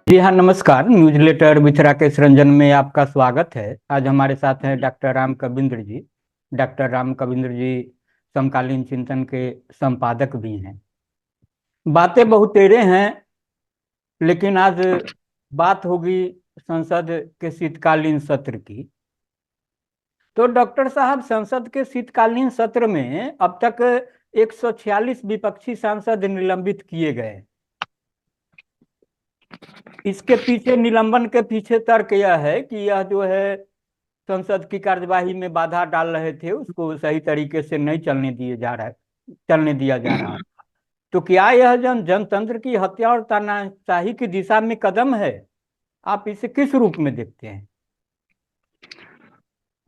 जी हाँ, नमस्कार। Newsletter with Rakesh Ranjan में आपका स्वागत है। आज हमारे साथ हैं डॉक्टर राम कविंद्र जी। डॉक्टर राम कविंद्र जी समकालीन चिंतन के संपादक भी हैं। बातें बहुतेरे हैं, लेकिन आज बात होगी संसद के शीतकालीन सत्र की। तो डॉक्टर साहब, संसद के शीतकालीन सत्र में अब तक 146 विपक्षी सांसद निलंबित किए गए। इसके पीछे, निलंबन के पीछे तर्क यह है कि यह जो है संसद की कार्यवाही में बाधा डाल रहे थे, उसको सही तरीके से नहीं चलने दिया जा रहा। तो क्या यह जनतंत्र की हत्या और तानाशाही की दिशा में कदम है? आप इसे किस रूप में देखते हैं?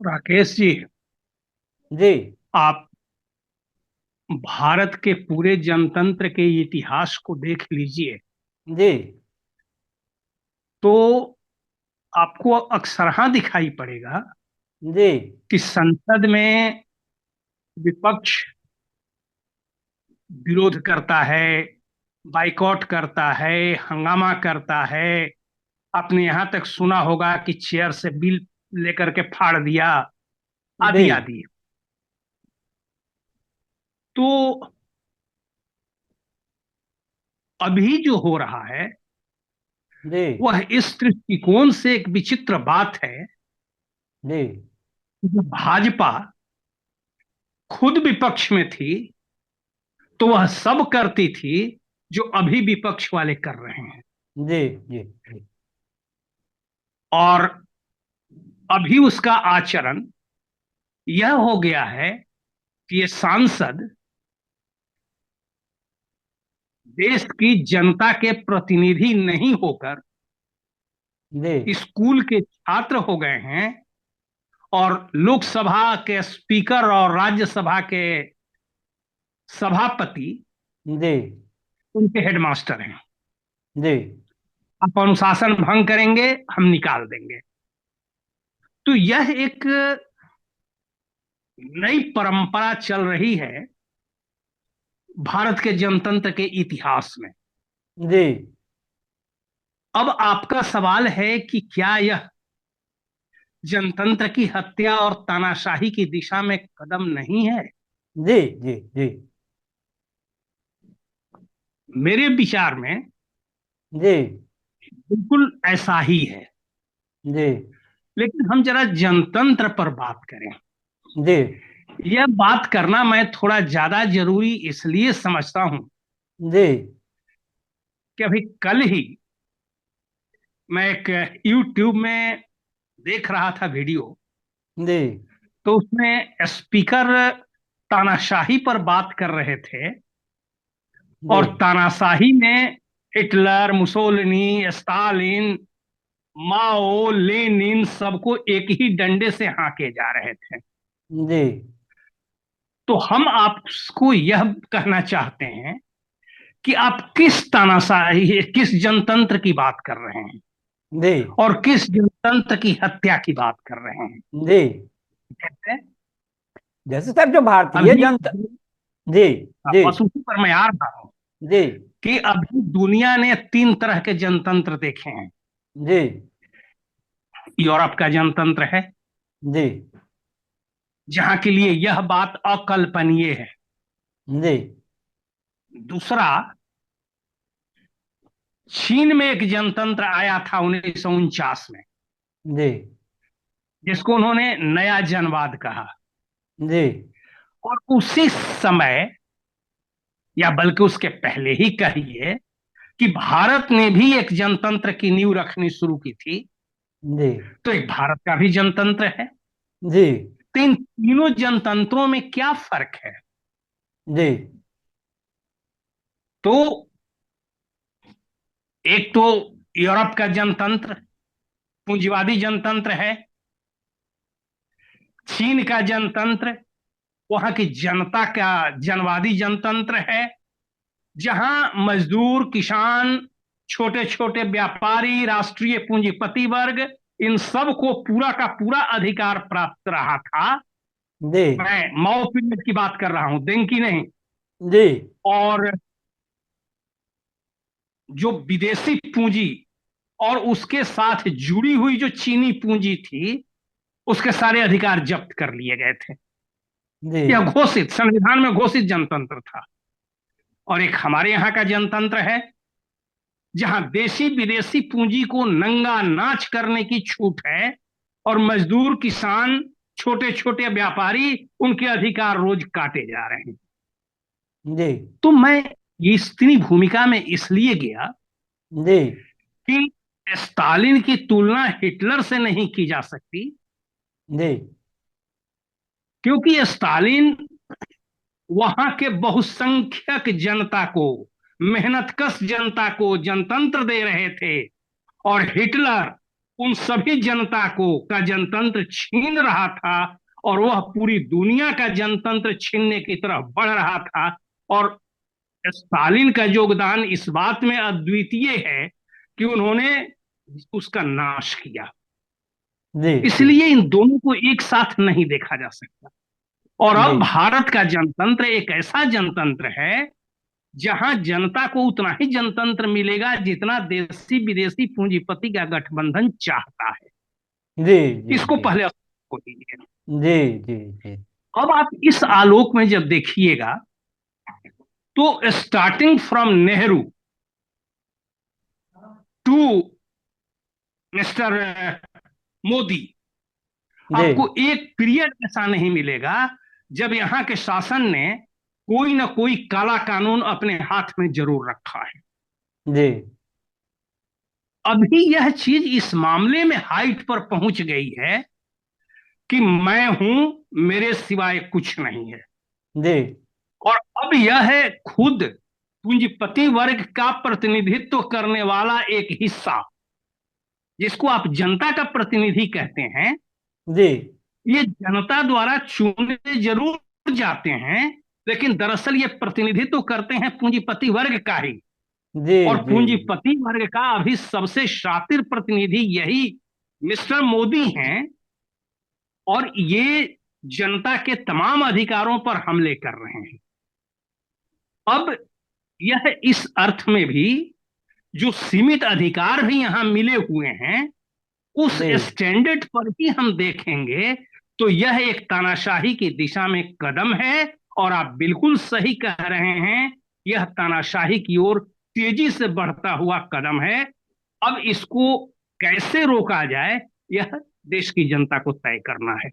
राकेश जी, जी। आप भारत के पूरे जनतंत्र के इतिहास को देख लीजिए जी। तो आपको अक्सरहा दिखाई पड़ेगा जी। कि संसद में विपक्ष विरोध करता है, बाइकॉट करता है, हंगामा करता है। आपने यहां तक सुना होगा कि चेयर से बिल लेकर के फाड़ दिया, जी। आदि आदि। तो अभी जो हो रहा है जी। वह इस दृष्टिकोण से एक विचित्र बात है जी। कि भाजपा खुद विपक्ष में थी तो वह सब करती थी जो अभी विपक्ष वाले कर रहे हैं। जी। जी। जी। और अभी उसका आचरण यह हो गया है कि ये सांसद देश की जनता के प्रतिनिधि नहीं होकर जी। स्कूल के छात्र हो गए हैं और लोकसभा के स्पीकर और राज्यसभा के सभापति जी। उनके हेडमास्टर हैं। जी। आप अनुशासन भंग करेंगे, हम निकाल देंगे। तो यह एक नई परंपरा चल रही है भारत के जनतंत्र के इतिहास में। जी। अब आपका सवाल है कि क्या यह जनतंत्र की हत्या और तानाशाही की दिशा में कदम नहीं है? जी। जी। जी। मेरे विचार में जी। बिल्कुल ऐसा ही है। जी। लेकिन हम जरा जनतंत्र पर बात करें। जी। यह बात करना मैं थोड़ा ज्यादा जरूरी इसलिए समझता हूं जी। कि अभी कल ही मैं एक यूट्यूब में देख रहा था वीडियो। जी। तो उसमें स्पीकर तानाशाही पर बात कर रहे थे जी। और तानाशाही में हिटलर, मुसोलिनी, स्टालिन, माओ, लेनिन सबको एक ही डंडे से हाके जा रहे थे। जी। तो हम आपको यह कहना चाहते हैं कि आप किस तानाशाही, किस जनतंत्र की बात कर रहे हैं जी। और किस जनतंत्र की हत्या की बात कर रहे हैं। जी। जैसे जैसे सर, जो भारतीय अभी जनता। जी। जी। बस उसी पर मैं आ रहा हूं जी। कि अभी दुनिया ने तीन तरह के जनतंत्र देखे हैं। जी। यूरोप का जनतंत्र है, जी। जहां के लिए यह बात अकल्पनीय है। जी। दूसरा, चीन में एक जनतंत्र आया था 1949 में, जी। जिसको उन्होंने नया जनवाद कहा। जी। और उसी समय, या बल्कि उसके पहले ही कहिए, कि भारत ने भी एक जनतंत्र की नींव रखनी शुरू की थी। जी। तो एक भारत का भी जनतंत्र है। जी। तो इन तीनों जनतंत्रों में क्या फर्क है? जी। तो एक तो यूरोप का जनतंत्र पूंजीवादी जनतंत्र है। चीन का जनतंत्र वहां की जनता का जनवादी जनतंत्र है, जहां मजदूर, किसान, छोटे छोटे व्यापारी, राष्ट्रीय पूंजीपति वर्ग, इन सब को पूरा का पूरा अधिकार प्राप्त रहा था। जी। मैं माओ पीरियड की बात कर रहा हूं, देंग की नहीं। जी। और जो विदेशी पूंजी और उसके साथ जुड़ी हुई जो चीनी पूंजी थी उसके सारे अधिकार जब्त कर लिए गए थे। जी यह घोषित, संविधान में घोषित जनतंत्र था। और एक हमारे यहाँ का जनतंत्र है जहां देशी विदेशी पूंजी को नंगा नाच करने की छूट है और मजदूर, किसान, छोटे छोटे व्यापारी, उनके अधिकार रोज काटे जा रहे हैं। जी तो मैं ये स्त्री भूमिका में इसलिए गया जी कि स्टालिन की तुलना हिटलर से नहीं की जा सकती, जी क्योंकि स्टालिन वहां के बहुसंख्यक जनता को, मेहनतकश जनता को जनतंत्र दे रहे थे, और हिटलर उन सभी जनता को का जनतंत्र छीन रहा था, और वह पूरी दुनिया का जनतंत्र छीनने की तरफ बढ़ रहा था। और स्टालिन का योगदान इस बात में अद्वितीय है कि उन्होंने उसका नाश किया। जी जी इसलिए इन दोनों को एक साथ नहीं देखा जा सकता। और जी अब भारत का जनतंत्र एक ऐसा जनतंत्र है जहां जनता को उतना ही जनतंत्र मिलेगा जितना देशी विदेशी पूंजीपति का गठबंधन चाहता है। जी जी इसको जी पहले को दीजिए। जी जी जी अब आप इस आलोक में जब देखिएगा तो starting from Nehru to mister Modi, ji आपको एक पीरियड ऐसा नहीं मिलेगा जब यहां के शासन ने कोई ना कोई काला कानून अपने हाथ में जरूर रखा है। जी अभी यह चीज इस मामले में हाइट पर पहुंच गई है कि मैं हूं, मेरे सिवाय कुछ नहीं है। जी और अब यह है खुद पूंजीपति वर्ग का प्रतिनिधित्व करने वाला एक हिस्सा, जिसको आप जनता का प्रतिनिधि कहते हैं, जी ये जनता द्वारा चुने जरूर जाते हैं, लेकिन दरअसल ये प्रतिनिधित्व करते हैं पूंजीपति वर्ग का ही। जी और जी पूंजीपति वर्ग का अभी सबसे शातिर प्रतिनिधि यही मिस्टर मोदी हैं, और ये जनता के तमाम अधिकारों पर हमले कर रहे हैं। अब यह इस अर्थ में भी जो सीमित अधिकार भी यहां मिले हुए हैं, उस जी स्टैंडर्ड पर भी हम देखेंगे तो यह एक तानाशाही की दिशा में कदम है। और आप बिल्कुल सही कह रहे हैं, यह तानाशाही की ओर तेजी से बढ़ता हुआ कदम है। अब इसको कैसे रोका जाए, यह देश की जनता को तय करना है।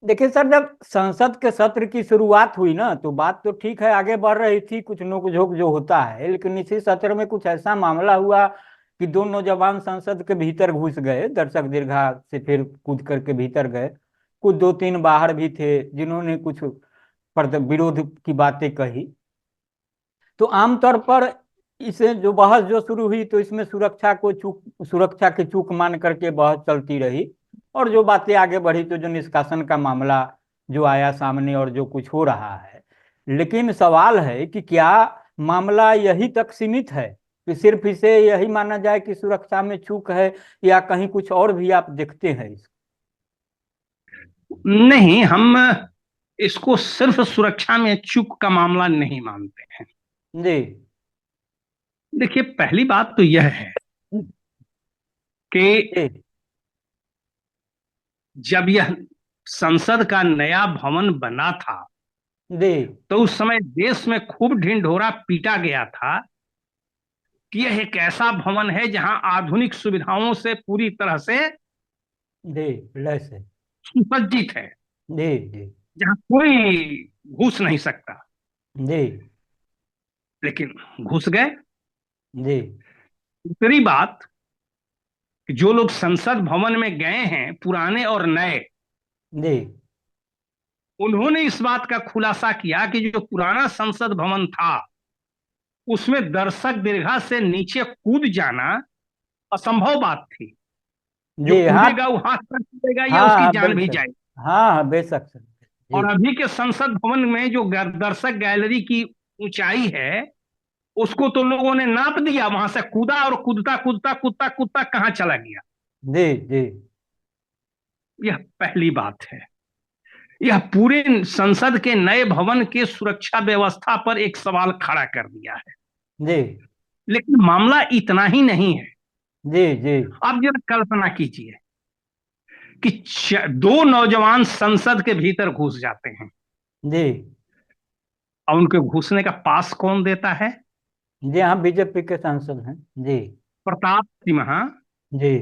देखिए सर, जब संसद के सत्र की शुरुआत हुई ना तो बात तो ठीक है, आगे बढ़ रही थी, कुछ नोकझोंक जो होता है, लेकिन इसी सत्र में कुछ ऐसा मामला हुआ कि दो नौजवान संसद के भीतर घुस गए, दर्शक दीर्घा से फिर कूद करके भीतर गए। कुछ दो तीन बाहर भी थे जिन्होंने कुछ विरोध की बातें कही। तो आमतौर पर इसे जो बहस जो शुरू हुई तो इसमें सुरक्षा की चूक मान करके बहस चलती रही। और जो बातें आगे बढ़ी तो जो निष्कासन का मामला जो आया सामने और जो कुछ हो रहा है, लेकिन सवाल है कि क्या मामला यही तक सीमित है कि सिर्फ इसे यही माना जाए कि सुरक्षा में चूक है, या कहीं कुछ और भी आप देखते हैं इसको? नहीं, हम इसको सिर्फ सुरक्षा में चूक का मामला नहीं मानते हैं। जी देखिए, पहली बात तो यह है कि जी जब यह संसद का नया भवन बना था जी तो उस समय देश में खूब ढिंढोरा पीटा गया था कि यह एक ऐसा भवन है जहां आधुनिक सुविधाओं से पूरी तरह से जी लैस है। सुसज्जित है, जी जी जहां कोई घुस नहीं सकता। जी लेकिन घुस गए। जी दूसरी बात, जो लोग संसद भवन में गए हैं, पुराने और नए, जी उन्होंने इस बात का खुलासा किया कि जो पुराना संसद भवन था उसमें दर्शक दीर्घा से नीचे कूद जाना असंभव बात थी। जो जी हाँ कूदेगा वो हाथ पर कूदेगा या हाँ उसकी हाँ जान भी बिल्कुल। जाएगी। हाँ हाँ बेशक सर। जी और अभी के संसद भवन में जो दर्शक गैलरी की ऊंचाई है, उसको तो लोगों ने नाप दिया, वहां से कूदा और कूदता कूदता कूदता कूदता कहां चला गया। जी जी यह पहली बात है। यह पूरे संसद के नए भवन के सुरक्षा व्यवस्था पर एक सवाल खड़ा कर दिया है। जी लेकिन मामला इतना ही नहीं है। जी जी अब जरा कल्पना कीजिए कि दो नौजवान संसद के भीतर घुस जाते हैं, जी और उनके घुसने का पास कौन देता है? जी। हाँ, बीजेपी के सांसद हैं। जी प्रताप सिन्हा, जी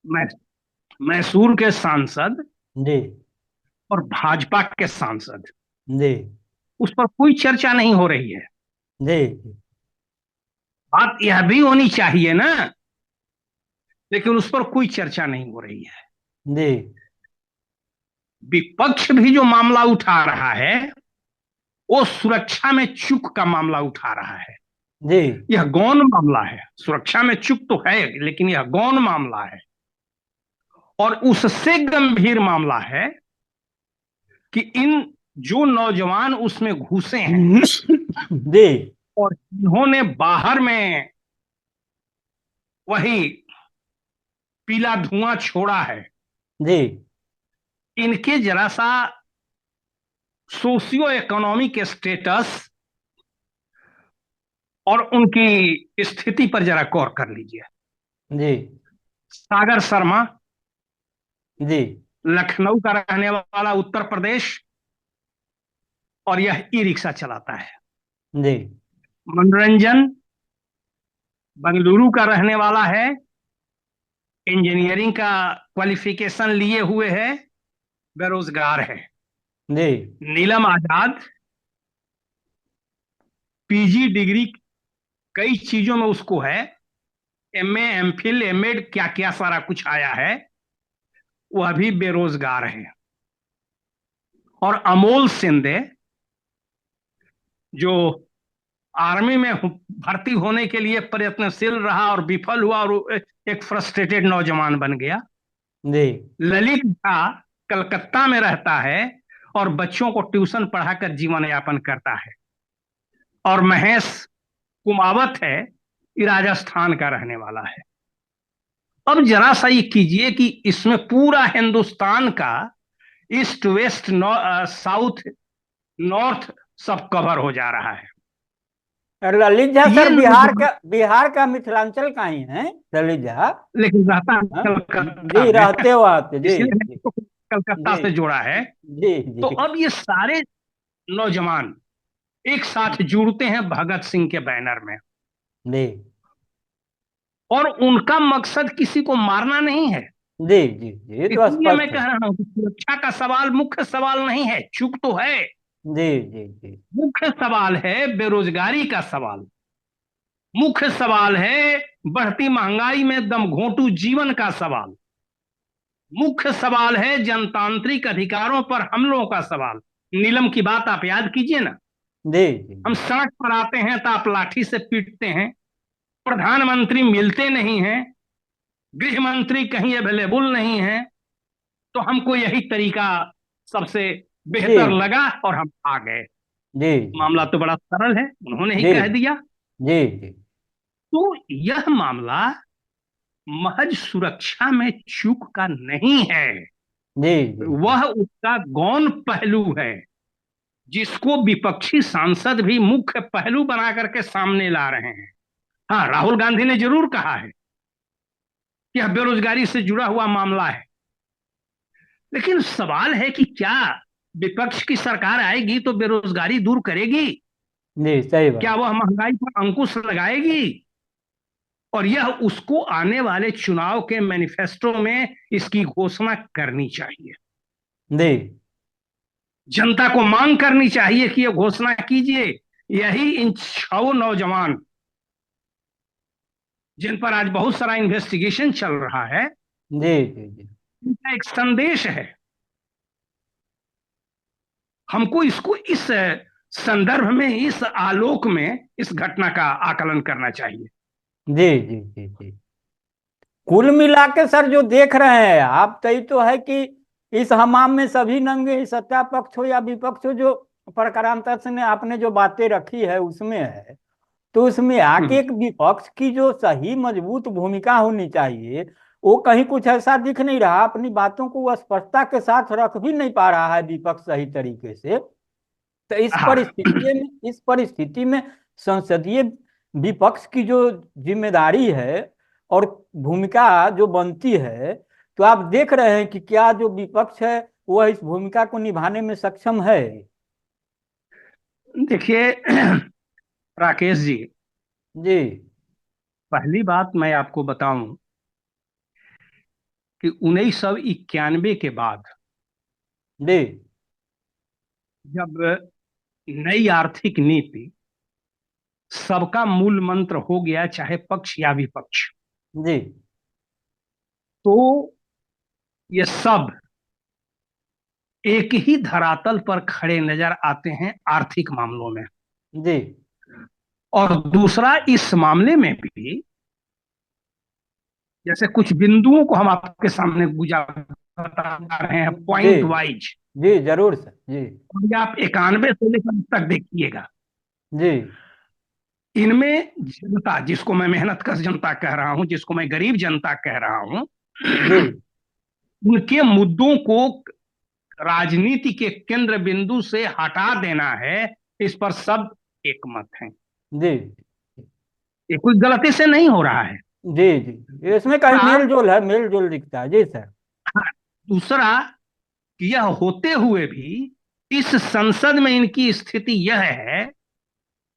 मै, मैसूर के सांसद जी और भाजपा के सांसद। जी उस पर कोई चर्चा नहीं हो रही है। जी बात यह भी होनी चाहिए ना, लेकिन उस पर कोई चर्चा नहीं हो रही है। जी विपक्ष भी जो मामला उठा रहा है वो सुरक्षा में चूक का मामला उठा रहा है। जी यह गौण मामला है, सुरक्षा में चूक तो है लेकिन यह गौण मामला है। और उससे गंभीर मामला है कि इन जो नौजवान उसमें घुसे हैं जी और इन्होंने बाहर में वही पीला धुआं छोड़ा है, जी इनके जरा सा सोशियो इकोनॉमिक स्टेटस और उनकी स्थिति पर जरा गौर कर लीजिए। जी सागर शर्मा जी लखनऊ का रहने वाला, उत्तर प्रदेश, और यह ई रिक्शा चलाता है। जी मनोरंजन बंगलुरु का रहने वाला है, इंजीनियरिंग का क्वालिफिकेशन लिए हुए है, बेरोजगार है। जी नीलम आजाद पीजी डिग्री कई चीजों में उसको है, एमए एमफिल एमएड क्या क्या सारा कुछ आया है, वह भी बेरोजगार है। और अमोल सिंधे जो आर्मी में भर्ती होने के लिए प्रयत्नशील रहा और विफल हुआ और एक फ्रस्ट्रेटेड नौजवान बन गया। जी ललित झा कलकत्ता में रहता है और बच्चों को ट्यूशन पढ़ाकर जीवन यापन करता है। और महेश कुमावत है, ये राजस्थान का रहने वाला है। अब जरा सा ये कीजिए कि इसमें पूरा हिंदुस्तान का ईस्ट वेस्ट साउथ नॉर्थ सब कवर हो जा रहा है। और ललित झा ये सर नौजवान बिहार का मिथिलांचल का ही है ललित झा। लेकिन रहता है हाँ? कलकत्ता जी, में, रहते हो आते। जी इसलिए जी मैंने इसको कलकत्ता जी से जोड़ा है। जी तो जी अब ये सारे नौजवान एक साथ जुड़ते हैं भगत सिंह के बैनर में, जी और उनका मकसद किसी को मारना नहीं है। जी जी जी, ये तो इसलिए मैं स्पष्ट है। कह रहा हूं कि सुरक्षा का सवाल मुख्य सवाल नहीं है, चूक तो है। जी जी जी मुख्य सवाल है बेरोजगारी का सवाल, मुख्य सवाल है बढ़ती महंगाई में दमघोंटू जीवन का सवाल, मुख्य सवाल है जनतांत्रिक अधिकारों पर हमलों का सवाल। नीलम की बात आप याद कीजिए ना, जी जी हम सड़क पर आते हैं तो आप लाठी से पीटते हैं, प्रधानमंत्री मिलते नहीं हैं, गृह मंत्री कहीं अवेलेबल नहीं है, तो हमको यही तरीका सबसे जी बेहतर लगा और हम आ गए। जी मामला तो बड़ा सरल है, उन्होंने ही जी कह दिया। जी जी तो यह मामला महज सुरक्षा में चूक का नहीं है, जी जी जी वह उसका गौण पहलू है, जिसको विपक्षी सांसद भी मुख्य पहलू बना करके सामने ला रहे हैं। हाँ, राहुल गांधी ने जरूर कहा है कि यह बेरोजगारी से जुड़ा हुआ मामला है, लेकिन सवाल है कि क्या विपक्ष की सरकार आएगी तो बेरोजगारी दूर करेगी? जी, सही क्या बात। वह महंगाई पर अंकुश लगाएगी? और यह उसको आने वाले चुनाव के मैनिफेस्टो में इसकी घोषणा करनी चाहिए। जी जनता को मांग करनी चाहिए कि यह घोषणा कीजिए। यही इन 6 नौजवान जिन पर आज बहुत सारा इन्वेस्टिगेशन चल रहा है, जी जी जी इनका एक संदेश है। हमको इसको इस संदर्भ में, इस आलोक में इस घटना का आकलन करना चाहिए। जी जी जी जी। कुल मिला के सर जो देख रहे हैं आप, तय तो है कि इस हमाम में सभी नंगे, सत्ता पक्ष हो या विपक्ष हो, जो प्रकारांतर से ने आपने जो बातें रखी है उसमें है। तो उसमें आके एक विपक्ष की जो सही मजबूत भूमिका होनी चाहिए, वो कहीं कुछ ऐसा दिख नहीं रहा। अपनी बातों को वो स्पष्टता के साथ रख भी नहीं पा रहा है विपक्ष सही तरीके से। तो हाँ, इस परिस्थिति में संसदीय विपक्ष की जो जिम्मेदारी है और भूमिका जो बनती है, तो आप देख रहे हैं कि क्या जो विपक्ष है वह इस भूमिका को निभाने में सक्षम है? देखिए राकेश जी, जी। पहली बात मैं आपको बताऊं कि 1991 के बाद जी। जब नई आर्थिक नीति सबका मूल मंत्र हो गया, चाहे पक्ष या विपक्ष, जी। तो ये सब एक ही धरातल पर खड़े नजर आते हैं आर्थिक मामलों में। जी। और दूसरा, इस मामले में भी जैसे कुछ बिंदुओं को हम आपके सामने बता रहे हैं जी। Point wise. जी जरूर सर जी। और ये आप 91 से लेकर अब तक देखिएगा, जी। इनमें जनता, जिसको मैं मेहनत कश जनता कह रहा हूं, जिसको मैं गरीब जनता कह रहा हूं, जी। उनके मुद्दों को राजनीति के केंद्र बिंदु से हटा देना है, इस पर सब एक मत है। जी। ये कोई गलती से नहीं हो रहा है। जी। जी इसमें कहीं मेल जोल है, मेल जोल दिखता है जी सर। हाँ, दूसरा, कि यह होते हुए भी इस संसद में इनकी स्थिति यह है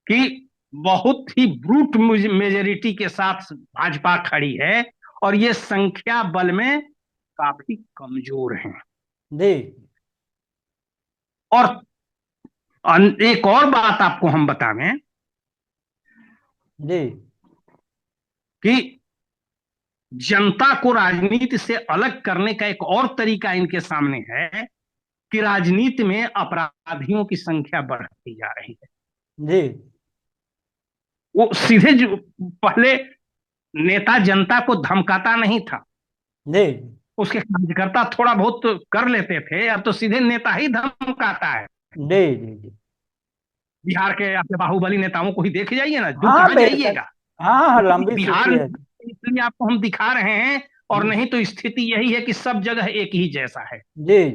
कि बहुत ही ब्रूट मेजोरिटी के साथ भाजपा खड़ी है, और ये संख्या बल में काफी कमजोर हैं। जी। और एक और बात आपको हम बतावें जी। कि जनता को राजनीति से अलग करने का एक और तरीका इनके सामने है कि राजनीति में अपराधियों की संख्या बढ़ती जा रही है। जी। वो सीधे जो पहले नेता जनता को धमकाता नहीं था, जी। उसके कार्यकर्ता थोड़ा बहुत कर लेते थे, अब तो सीधे नेता ही धमकाता है। जी। जी। जी। बिहार के आपके बाहुबली नेताओं को ही देख जाइए ना, जो हाँ कहाँ बेशक। जाइएगा। हाँ हाँ लंबी बिहार सूची में है। इसलिए आपको हम दिखा रहे हैं, और जी। नहीं तो स्थिति यही है कि सब जगह एक ही जैसा है। जी।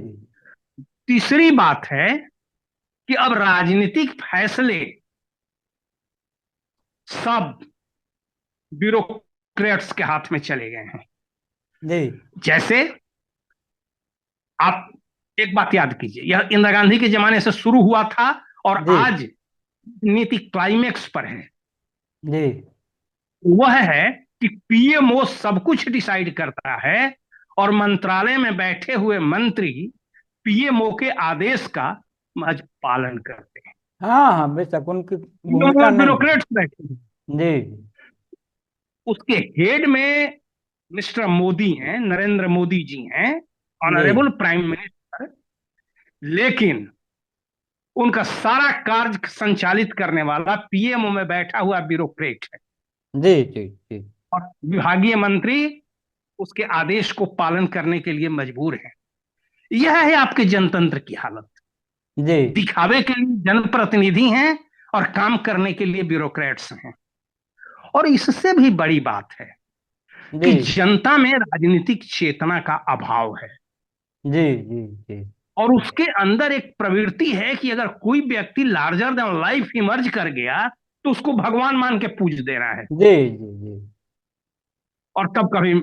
तीसरी बात है कि अब राजनीतिक फैसले सब ब्यूरोक्रेट्स के हाथ में चले गए हैं। जी। जैसे आप एक बात याद कीजिए, यह इंदिरा गांधी के जमाने से शुरू हुआ था और जी। आज नीति क्लाइमेक्स पर है। जी। वह है कि पीएमओ सब कुछ डिसाइड करता है, और मंत्रालय में बैठे हुए मंत्री पीएमओ के आदेश का महज पालन करते हैं। हाँ हाँ बेशक उनकी पीएमओ भूमिका में नहीं है। ब्यूरोक्रेट्स बैठे हैं। जी। उसके हेड में मिस्टर मोदी हैं, नरेंद्र मोदी जी हैं, जी। Honourable prime minister. लेकिन उनका सारा कार्य संचालित करने वाला पीएमओ में बैठा हुआ ब्यूरोक्रेट है, जी। जी। जी। और विभागीय मंत्री उसके आदेश को पालन करने के लिए मजबूर है। यह है आपके जनतंत्र की हालत। जी। दिखावे के लिए जनप्रतिनिधि हैं और काम करने के लिए ब्यूरोक्रेट्स हैं। और इससे भी बड़ी बात है जी। कि जनता में राजनीतिक चेतना का अभाव है, जी। जी। जी। और उसके अंदर एक प्रवृत्ति है कि अगर कोई व्यक्ति लार्जर देन लाइफ इमर्ज कर गया तो उसको भगवान मान के पूज देना है। जी। जी। जी। और तब कभी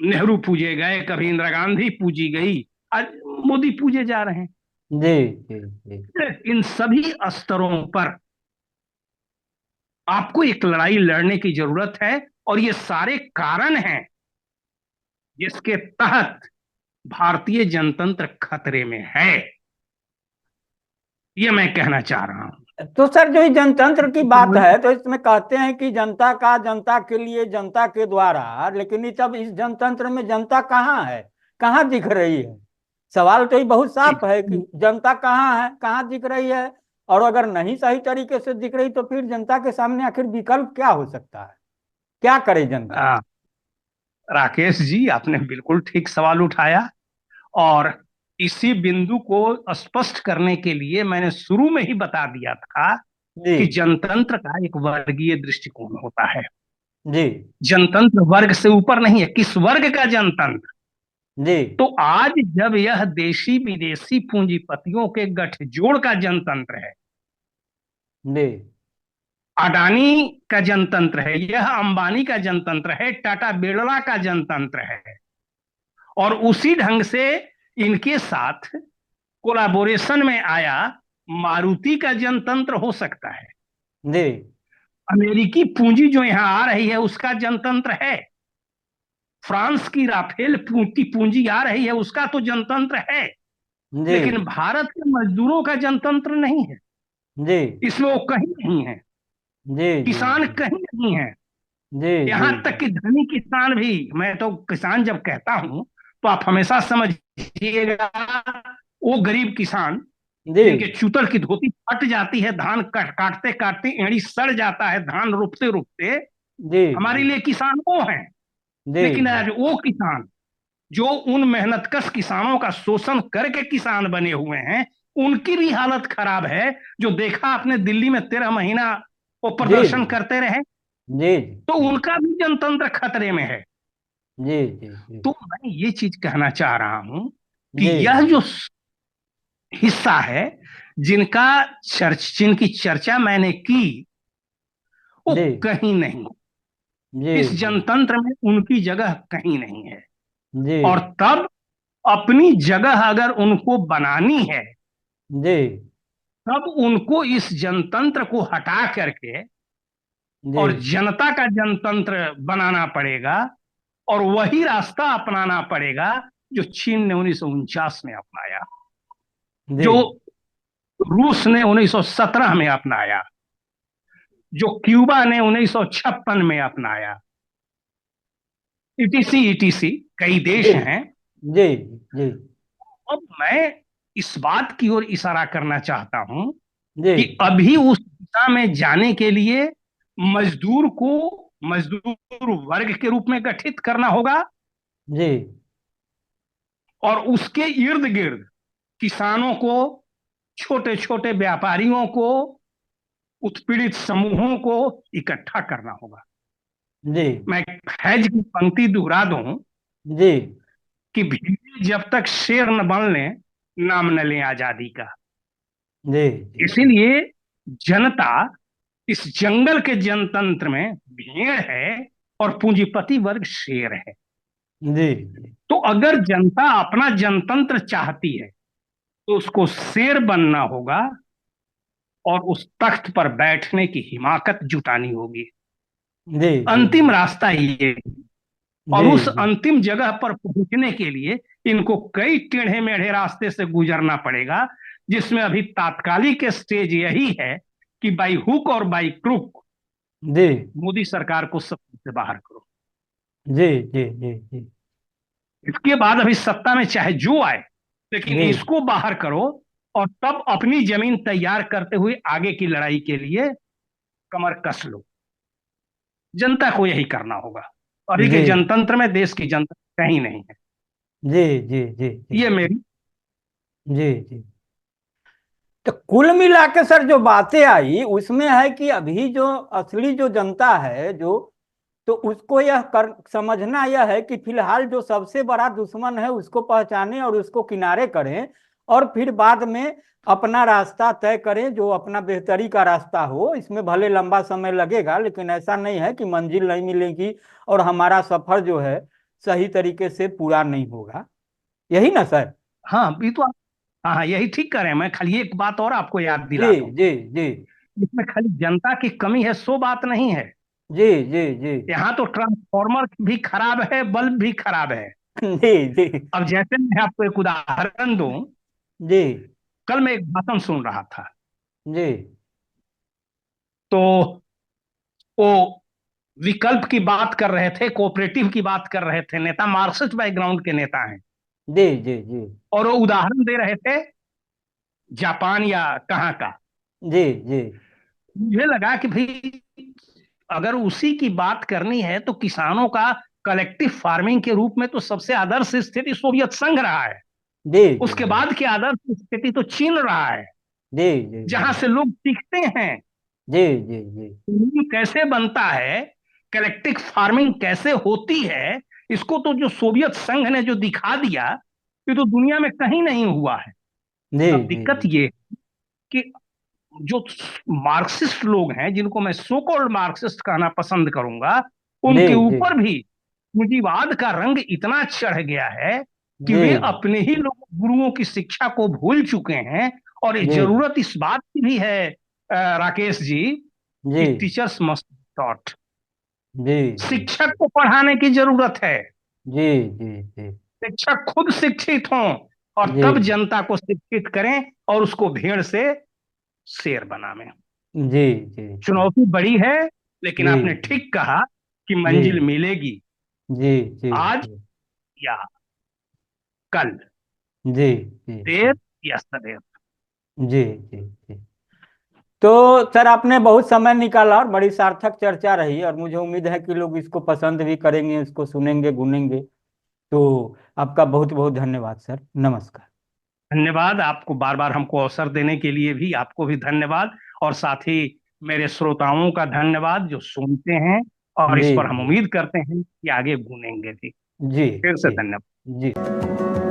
नेहरू पूजे गए, कभी इंदिरा गांधी पूजी गई, आज मोदी पूजे जा रहे हैं। जी। जी। जी। इन सभी स्तरों पर आपको एक लड़ाई लड़ने की जरूरत है, और ये सारे कारण हैं जिसके तहत भारतीय जनतंत्र खतरे में है, ये मैं कहना चाह रहा हूं। तो सर जो ये जनतंत्र की बात है, तो इसमें कहते हैं कि जनता का, जनता के लिए, जनता के द्वारा, लेकिन ये तब इस जनतंत्र में जनता कहाँ है, कहाँ दिख रही है? सवाल तो ये बहुत साफ है कि जनता कहाँ है, कहाँ दिख रही है? और अगर नहीं सही तरीके से दिख रही तो फिर जनता के सामने आखिर विकल्प क्या हो सकता है? क्या करे जनता? राकेश जी, आपने बिल्कुल ठीक सवाल उठाया, और इसी बिंदु को स्पष्ट करने के लिए मैंने शुरू में ही बता दिया था जी। कि जनतंत्र का एक वर्गीय दृष्टिकोण होता है। जी। जनतंत्र वर्ग से ऊपर नहीं है। किस वर्ग का जनतंत्र? जी। तो आज जब यह देशी विदेशी पूंजीपतियों के गठजोड़ का जनतंत्र है, जी। अडानी का जनतंत्र है, यह अंबानी का जनतंत्र है, टाटा बिरला का जनतंत्र है। और उसी ढंग से इनके साथ कोलाबोरेशन में आया मारुति का जनतंत्र हो सकता है। जी अमेरिकी पूंजी जो यहां आ रही है उसका जनतंत्र है। फ्रांस की राफेल की पूंजी आ रही है, उसका तो जनतंत्र है। जी लेकिन भारत के मजदूरों का जनतंत्र नहीं है, जी इसमें वो कहीं नहीं है। जी जी किसान कहीं नहीं है। जी जी यहां तक कि धनी किसान भी, मैं तो किसान जब कहता हूं तो आप हमेशा समझिएगा, वो गरीब किसान जी जिनके चूतर की धोती फट जाती है, धान काटते काटते एड़ी सड़ जाता है, धान रोपते रोपते, जी हमारे लिए किसान वो हैं। जी लेकिन जी आज वो किसान जो उन मेहनतकश किसानों का शोषण करके किसान बने हुए हैं, उनकी भी हालत खराब है। जो देखा आपने दिल्ली में 13 महीना वो जी प्रदर्शन करते रहे, जी तो उनका भी जनतंत्र खतरे में है। जी जी जी तो मैं ये चीज कहना चाह रहा हूं कि जी यह जो हिस्सा है, जिनकी चर्चा मैंने की, वो जी कहीं नहीं, जी इस जी जनतंत्र में उनकी जगह कहीं नहीं है। जी और तब अपनी जगह अगर उनको बनानी है, जी तब उनको इस जनतंत्र को हटा करके जी और जनता का जनतंत्र बनाना पड़ेगा। और वही रास्ता अपनाना पड़ेगा जो चीन ने 1949 में अपनाया, जी जो रूस ने 1917 में अपनाया, जो क्यूबा ने 1956 में अपनाया, ईटीसी ईटीसी कई जी देश हैं। जी जी अब मैं इस बात की ओर इशारा करना चाहता हूं जी कि अभी उस दिशा में जाने के लिए मजदूर को मजदूर वर्ग के रूप में गठित करना होगा, जी और उसके इर्द गिर्द किसानों को, छोटे छोटे व्यापारियों को, उत्पीड़ित समूहों को इकट्ठा करना होगा। जी मैं फैज की पंक्ति दोहरा दूं जी कि भीड़ जब तक शेर न बन ले, नाम न ले आजादी का। जी इसीलिए जनता इस जंगल के जनतंत्र में भेड़ है और पूंजीपति वर्ग शेर है। जी तो अगर जनता अपना जनतंत्र चाहती है तो उसको शेर बनना होगा और उस तख्त पर बैठने की हिमाकत जुटानी होगी। जी जी अंतिम रास्ता ये है। और जी उस जी अंतिम जगह पर पहुंचने के लिए इनको कई टेढ़े मेढ़े रास्ते से गुजरना पड़ेगा, जिसमें अभी तात्कालिक स्टेज यही है कि बाई हुक और बाई क्रुक जी मोदी सरकार को सत्ता से बाहर करो। जी जी जी जी इसके बाद अभी सत्ता में चाहे जो आए, लेकिन जी इसको बाहर करो, और तब अपनी जमीन तैयार करते हुए आगे की लड़ाई के लिए कमर कस लो। जनता को यही करना होगा। अभी के जी जनतंत्र में देश की जनता कहीं नहीं है। जी जी जी ये जी मेरी जी जी तो कुल मिला के सर जो बातें आई उसमें है कि अभी जो असली जो जनता है जो, तो उसको यह कर समझना यह है कि फिलहाल जो सबसे बड़ा दुश्मन है उसको पहचानें और उसको किनारे करें, और फिर बाद में अपना रास्ता तय करें जो अपना बेहतरी का रास्ता हो। इसमें भले लंबा समय लगेगा लेकिन ऐसा नहीं है कि मंजिल नहीं मिलेगी और हमारा सफर जो है सही तरीके से पूरा नहीं होगा। यही ना सर? हाँ भी तो हाँ हाँ, यही ठीक करें। मैं खाली एक बात और आपको याद जी दिला दूं, जी जी इसमें खाली जनता की कमी है सो बात नहीं है। जी जी जी यहाँ तो ट्रांसफॉर्मर भी खराब है, बल्ब भी खराब है। जी जी अब जैसे मैं आपको एक उदाहरण दूं, जी कल मैं एक भाषण सुन रहा था, जी तो वो विकल्प की बात कर रहे थे, कोऑपरेटिव की बात कर रहे थे, नेता मार्क्सिस्ट बैकग्राउंड के नेता हैं, जी जी जी और वो उदाहरण दे रहे थे जापान या कहाँ का। जी जी मुझे लगा कि भाई अगर उसी की बात करनी है तो किसानों का कलेक्टिव फार्मिंग के रूप में तो सबसे आदर्श स्थिति सोवियत संघ रहा है। जी जी उसके जी बाद की आदर्श स्थिति तो चीन रहा है, जी जी जी जहां से लोग सीखते हैं जी जी जी कैसे बनता है, कलेक्टिव फार्मिंग कैसे होती है। इसको तो जो सोवियत संघ ने जो दिखा दिया, ये तो दुनिया में कहीं नहीं हुआ है। जी अब जी दिक्कत ये कि जो मार्क्सिस्ट लोग हैं, जिनको मैं सो कॉल्ड मार्क्सिस्ट कहना पसंद करूंगा, जी उनके जी ऊपर भी पूंजीवाद का रंग इतना चढ़ गया है कि जी वे अपने ही लोग गुरुओं की शिक्षा को भूल चुके हैं। और ये जी जरूरत इस बात की भी है, राकेश जी, जी कि टीचर्स मस्ट टॉट। जी जी शिक्षक को पढ़ाने की जरूरत है। जी जी जी शिक्षक खुद शिक्षित हों और जी तब जनता को शिक्षित करें और उसको भेड़ से शेर बनावें। जी जी जी चुनौती बड़ी है, लेकिन जी आपने ठीक कहा कि जी मंजिल मिलेगी जी जी आज जी या कल, जी जी देर या सदैव। जी जी जी। तो सर आपने बहुत समय निकाला और बड़ी सार्थक चर्चा रही, और मुझे उम्मीद है कि लोग इसको पसंद भी करेंगे, इसको सुनेंगे गुनेंगे। तो आपका बहुत बहुत धन्यवाद सर, नमस्कार। धन्यवाद आपको, बार बार हमको अवसर देने के लिए भी आपको भी धन्यवाद। और साथ ही मेरे श्रोताओं का धन्यवाद जो सुनते हैं, और जी इस पर हम जी उम्मीद करते हैं कि आगे गुनेंगे भी। जी फिर से जी धन्यवाद। जी।